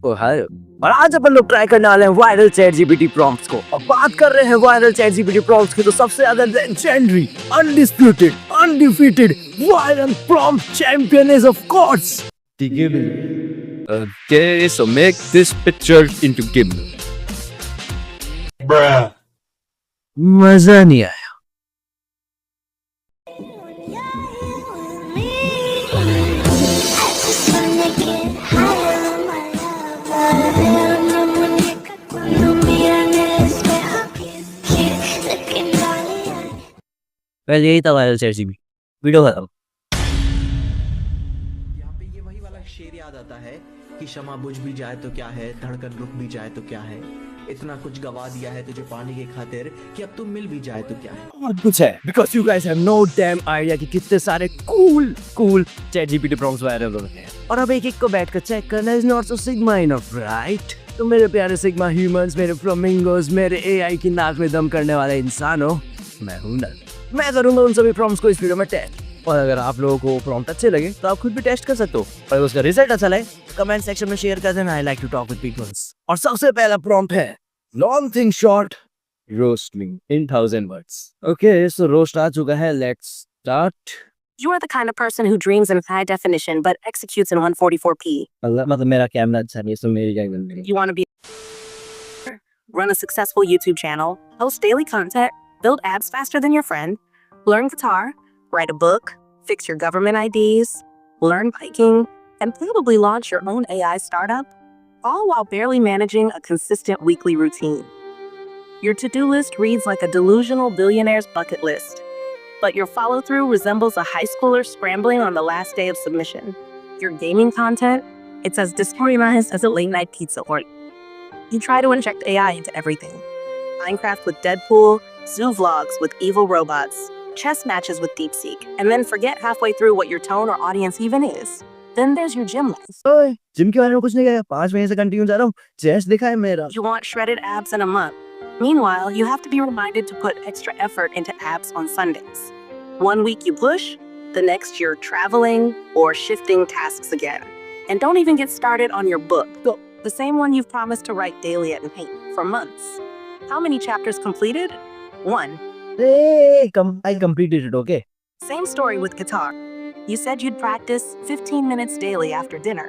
ओ हाय। और आज अपन लोग ट्राई करने वाले हैं वायरल चैट जीपीटी प्रॉम्प्ट्स को। अब बात कर रहे हैं वायरल चैट जीपीटी प्रॉम्प्ट्स की, तो सबसे ज्यादा legendary, undisputed, undefeated viral prompt champion is of course gimbal. Okay, so make this picture into gimbal. मजा नहीं आया। पहले यही था वायरल चैट जीपीटी। वीडियो खत्म। यहाँ पे ये वही वाला शेर याद आता है कि क्षमा बुझ भी जाए तो क्या है, धड़कन रुक भी जाए तो क्या है, इतना कुछ गवा दिया है तुझे पाने के खातिर कि अब तुम मिल भी जाए तो क्या है। और कुछ है, because you guys have no damn idea कि कितने सारे cool chat GPT prompts viral हो रहे हैं। और अब एक को बैठकर चेक करना is not so sigma enough, right? तो मेरे प्यारे सिग्मा ह्यूमंस, मेरे फ्लामिंगोस, मेरे एआई की नाक में दम करने वाले इंसानों, मैं हूं नल। मैं करूंगा उन सभी प्रॉम्प्ट्स को इस वीडियो में टेस्ट। और अगर आप लोगों को प्रॉम्प्ट अच्छे लगे तो आप खुद भी टेस्ट कर सकते हो। और उसका रिजल्ट अच्छा लगे कमेंट सेक्शन में शेयर कर देना। I like to talk with peoples. और सबसे पहला प्रॉम्प्ट है long thing short, roast me in 1000 words. Okay, so roast आ चुका है, let's start. You are the kind of person who dreams in high definition but executes in 144p. मतलब मेरा camera अच्छा नहीं है, तो मेरी क्या गलती है? You want to be run a successful YouTube channel, post daily content, build abs faster than your friend, learn guitar, write a book, fix your government IDs, learn biking, and probably launch your own AI startup, all while barely managing a consistent weekly routine. Your to-do list reads like a delusional billionaire's bucket list, but your follow-through resembles a high schooler scrambling on the last day of submission. Your gaming content, it's as disorganized as a late-night pizza order. You try to inject AI into everything. Minecraft with Deadpool, zoo vlogs with evil robots, chess matches with DeepSeek, and then forget halfway through what your tone or audience even is. Then there's your gym life. ओए, gym के बारे में कुछ नहीं कहा, 5 महीने से continue जा रहा हूँ, चेस्ट दिखा है मेरा। You want shredded abs in a month. Meanwhile, you have to be reminded to put extra effort into abs on Sundays. One week you push, the next you're traveling or shifting tasks again. And don't even get started on your book, the same one you've promised to write daily at night for months. How many chapters completed? 1. Hey, I completed it, okay? Same story with guitar. You said you'd practice 15 minutes daily after dinner.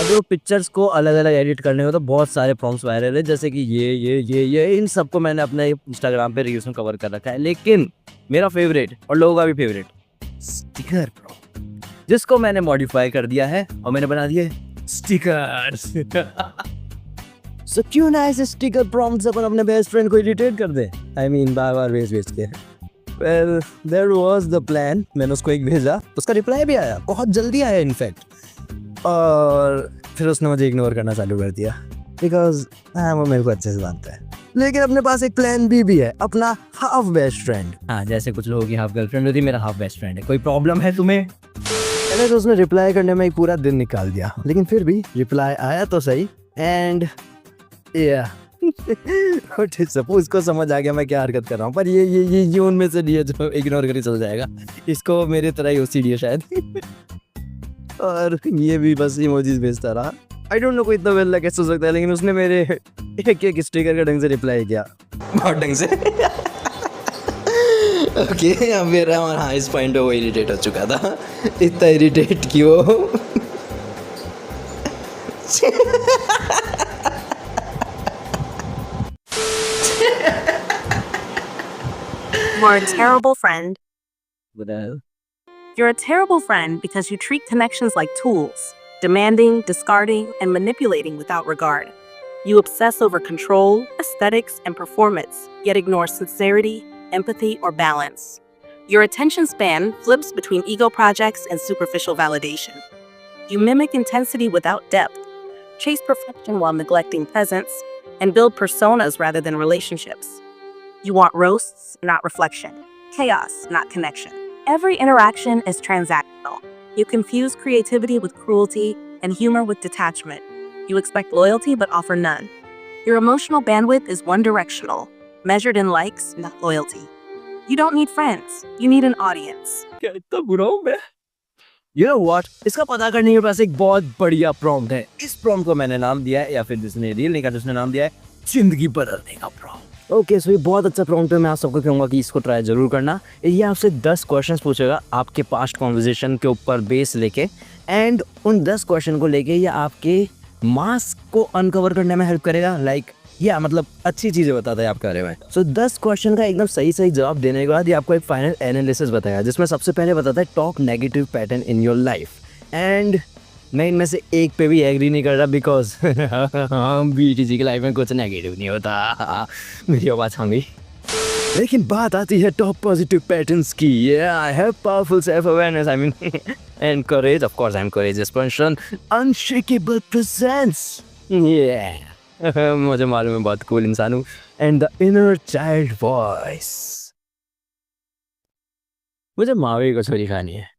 अगर वो pictures को अलग अलग edit करने हो तो बहुत सारे प्रॉम्प्ट्स वायरल है, जैसे कि ये इन सबको मैंने अपने इंस्टाग्राम पे रील्स में कवर कर रखा है। लेकिन मेरा फेवरेट और लोगों का भी फेवरेट स्टिकर प्रॉम्प्ट, जिसको मैंने मॉडिफाई कर दिया है और मैंने बना दिए स्टिकर्स। सो क्यों ना ऐसे स्टिकर प्रॉम्प्ट्स अपन अपने बेस्ट फ्रेंड को इरिटेट कर दे, आई मीन बार भेज के। Well there was the plan. मैंने उसको एक भेजा, उसका रिप्लाई भी आया, बहुत जल्दी आया इनफैक्ट। और फिर उसने मुझे इग्नोर करना चालू कर दिया, बिकॉज वो मेरे को अच्छे से जानता है। लेकिन अपने पास एक प्लान भी है, अपना हाफ बेस्ट फ्रेंड। हाँ, जैसे कुछ लोगों की हाफ गर्लफ्रेंड होती है, मेरा हाफ बेस्ट फ्रेंड है। कोई प्रॉब्लम है तुम्हें? मैंने तो उसने रिप्लाई करने में ही पूरा दिन निकाल दिया, लेकिन फिर भी रिप्लाई आया तो सही। एंड या उसको समझ आ गया मैं क्या हरकत कर रहा हूँ, पर ये उनमें से नहीं है जो इग्नोर करके चल जाएगा। इसको मेरे तरह ही ओसीडी है शायद। और ये भी बस इमोजीज भेजता रहा। आई डोंट नो कोई इतना वेल कैसे हो सकता है, लेकिन उसने मेरे एक स्टिकर का ढंग से रिप्लाई किया, बहुत ढंग से। ओके, अब मेरा हाईएस्ट पॉइंट वो इरिटेट हो चुका था। इतना इरिटेट कि वो You're a terrible friend. बताया। You're a terrible friend because you treat connections like tools, demanding, discarding, and manipulating without regard. You obsess over control, aesthetics, and performance, yet ignore sincerity, empathy, or balance. Your attention span flips between ego projects and superficial validation. You mimic intensity without depth, chase perfection while neglecting presence, and build personas rather than relationships. You want roasts, not reflection, chaos, not connection. Every interaction is transactional. You confuse creativity with cruelty and humor with detachment. You expect loyalty but offer none. Your emotional bandwidth is one-directional, measured in likes, not loyalty. You don't need friends. You need an audience. क्या इतना बुरा हूँ मैं? You know what? इसका पता करने के पास एक बहुत बढ़िया प्रॉम्प्ट है। इस प्रॉम्प्ट को मैंने नाम दिया है, या फिर जिसने रील नहीं कहा उसने नाम दिया है जिंदगी बदलने का प्रॉम्प्ट। ओके, सो ये बहुत अच्छा प्रॉम्प्ट है। मैं आप सबको कहूँगा कि इसको ट्राई जरूर करना। ये आपसे 10 क्वेश्चंस पूछेगा आपके पास्ट कॉन्वर्जेशन के ऊपर बेस लेके, एंड उन 10 क्वेश्चन को लेके ये आपके मास्क को अनकवर करने में हेल्प करेगा। लाइक या मतलब अच्छी चीज़ें बताता है आपके बारे में। सो 10 क्वेश्चन का एकदम सही सही जवाब देने के बाद ये आपको एक फाइनल एनालिसिस बताएगा, जिसमें सबसे पहले बताता है top negative pattern in your life. And मैं इनमें से एक पे भी एग्री नहीं कर रहा, बिकॉज बीटीजी की लाइफ में कुछ नेगेटिव नहीं होता। मेरी आवाज़ आ गई। लेकिन बात आती है टॉप पॉजिटिव पैटर्न्स की। I have powerful self awareness, I mean and courage. Of course I am courageous person. Unshakeable presence, मुझे मालूम है बहुत कूल इंसान हूँ। And the inner child voice, मुझे मावी को छोरी खानी है।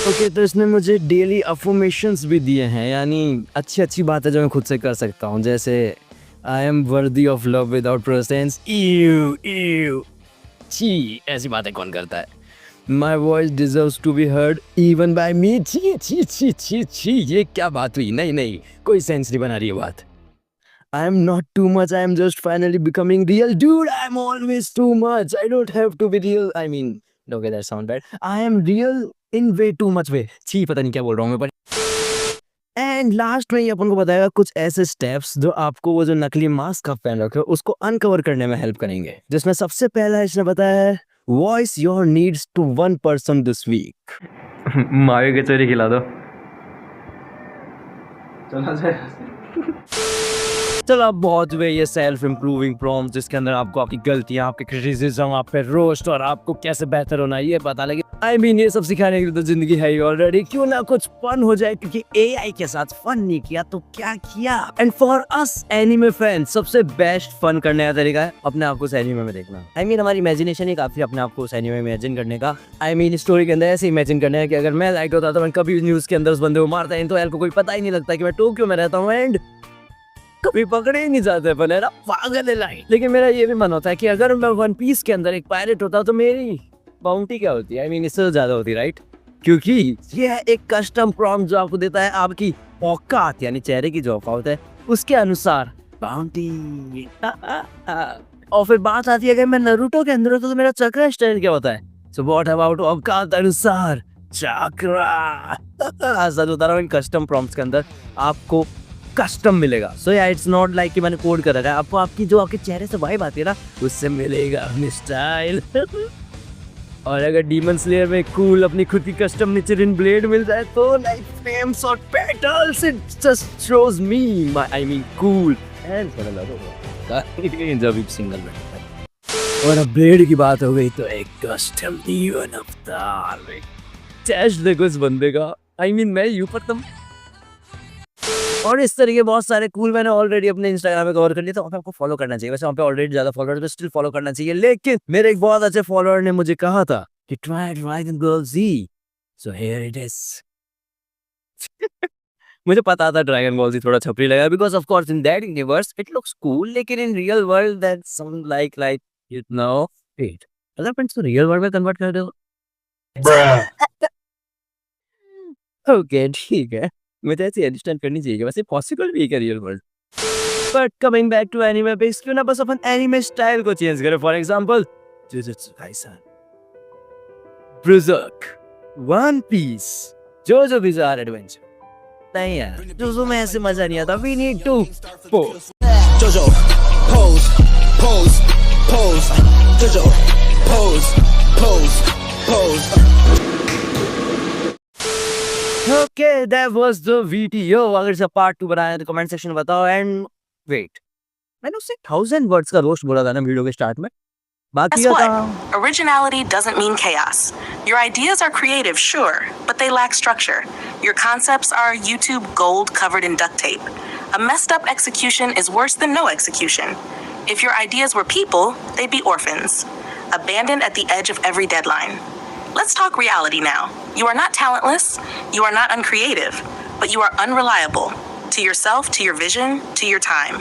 ओके, तो इसने मुझे डेली अफर्मेशंस भी दिए हैं, यानी अच्छी अच्छी बातें जो मैं खुद से कर सकता हूँ, जैसे I am worthy of love without presence. छी, ऐसी बातें कौन करता है। My voice deserves to be heard even by me. छी छी छी छी छी, ये क्या बात हुई? नहीं, कोई सेंस नहीं बना रही है बात। I am not too much, I am just finally becoming real. Dude, I am always too much. I don't have to be real. I mean, okay, that sound bad. I am real in way too much way. छी, पता नहीं क्या बोल रहा हूँ मैं पर। And last में ये अपन को बताएगा कुछ ऐसे स्टेप्स जो आपको वो जो नकली मास्क आप पहन रखे हो उसको अनकवर करने में हेल्प करेंगे, जिसमें सबसे पहला इसने बताया है voice your needs to one person this week. मावे के चोरी खिला दो। चला जाए। चलो, अब बहुत हुए ये सेल्फ इम्प्रूविंग प्रॉम्प्ट, जिसके अंदर आपको आपकी गलतियां, आपके क्रिटिसिज्म, आप पे रोस्ट और आपको कैसे बेहतर होना है ये पता लगे। आई मीन ये सब सिखाने के लिए तो जिंदगी है ही ऑलरेडी, क्यों ना कुछ फन हो जाए, क्योंकि एआई के साथ फन नहीं किया तो क्या किया। And for us anime fans, सबसे बेस्ट फन करने का तरीका है अपने आप को उस एनिमे में देखना। आई मीन हमारी इमेजिनेशन ही काफी अपने आप को उस एनिमे में इमेजिन करने का। आई मीन स्टोरी के अंदर ऐसे इमेजिन करने का कि अगर मैं लाइट होता तो मैं कभी न्यूज के अंदर उस बंदे को मारता है, तो एल को कोई पता ही नहीं लगता कि मैं टोक्यो में रहता हूँ, एंड कभी पकड़े ही नहीं जाते अपन, है ना, पागल है लाइट। लेकिन मेरा ये भी मन होता है कि अगर मैं वन पीस के अंदर एक पायलट होता तो मेरी बाउंटी क्या होती है। आई मीन इससे ज्यादा होती, राइट? क्योंकि ये है एक कस्टम प्रॉम्प्ट जो आपको देता है आपकी औकात, यानी चेहरे की जो औकात है उसके अनुसार बाउंटी। और फिर बात आती है अगर मैं नारुतो के अंदर होता तो मेरा चक्रा स्टाइल क्या होता है। सो व्हाट अबाउट औकात अनुसार चक्रा। सच बता रहा हूँ, इन कस्टम प्रॉम्प्ट्स के अंदर आपको कस्टम मिलेगा। सो या इट्स नॉट लाइक कि मैंने कोड कर रखा है, आपको आपकी जो आपके चेहरे से वाइब आती है ना उससे मिलेगा अपनी स्टाइल। और अगर डीमन स्लेयर में कूल अपनी खुद की कस्टम निचरिन ब्लेड मिल जाए तो लाइक फ्लेम्स और petals, it just shows me my I mean cool and जब सिंगल बैठता। और अब ब्लेड की बात हो गई तो एक कस्टम डीमन अवतार में चेस्ट देखो इस बंदे का। आई मीन मैं यूं पर तुम, और इस तरह के बहुत सारे कूल मैंने ऑलरेडी अपने इंस्टाग्राम में कवर कर लिए, तो वहाँ पे आपको फॉलो करना चाहिए। वैसे वहाँ पे ऑलरेडी ज्यादा फॉलोअर तो स्टिल फॉलो करना चाहिए, लेकिन मेरे एक बहुत अच्छे फॉलोअर ने मुझे कहा था कि try Dragon Girl Z, so here it is. मुझे पता था ड्रैगन बॉल जी थोड़ा छपरी लगा, because of course in that universe it looks cool, लेकिन in real world that sound like you know wait, अगर फ्रेंड्स को रियल वर्ल्ड में कन्वर्ट कर दो। ओके ठीक है, मुझे ऐसी अंडरस्टैंड करनी चाहिए, वैसे पॉसिबल भी है real world. But coming back to anime base, क्यों ना बस अपन एनीमे स्टाइल को चेंज करें। For example Jujutsu Kaisen, berserk, One Piece, JoJo Bizarre Adventure. नहीं यार, जोजो में ऐसे मजा नहीं आता। We need to pose JoJo, pose pose pose JoJo, pose pose pose. Okay, that was the video. अगर इसका पार्ट 2 बनाया तो कमेंट सेक्शन में बताओ। एंड वेट, मैंने उससे 1000 वर्ड्स का रोस्ट बोला था ना वीडियो के स्टार्ट में। बाकी Guess का what? Originality doesn't mean chaos. Your ideas are creative, sure, but they lack structure. Your concepts are YouTube gold covered in duct tape. A messed up execution is worse than no execution. If your ideas were people, they'd be orphans, abandoned at the edge of every deadline. Let's talk reality now. You are not talentless, you are not uncreative, but you are unreliable to yourself, to your vision, to your time.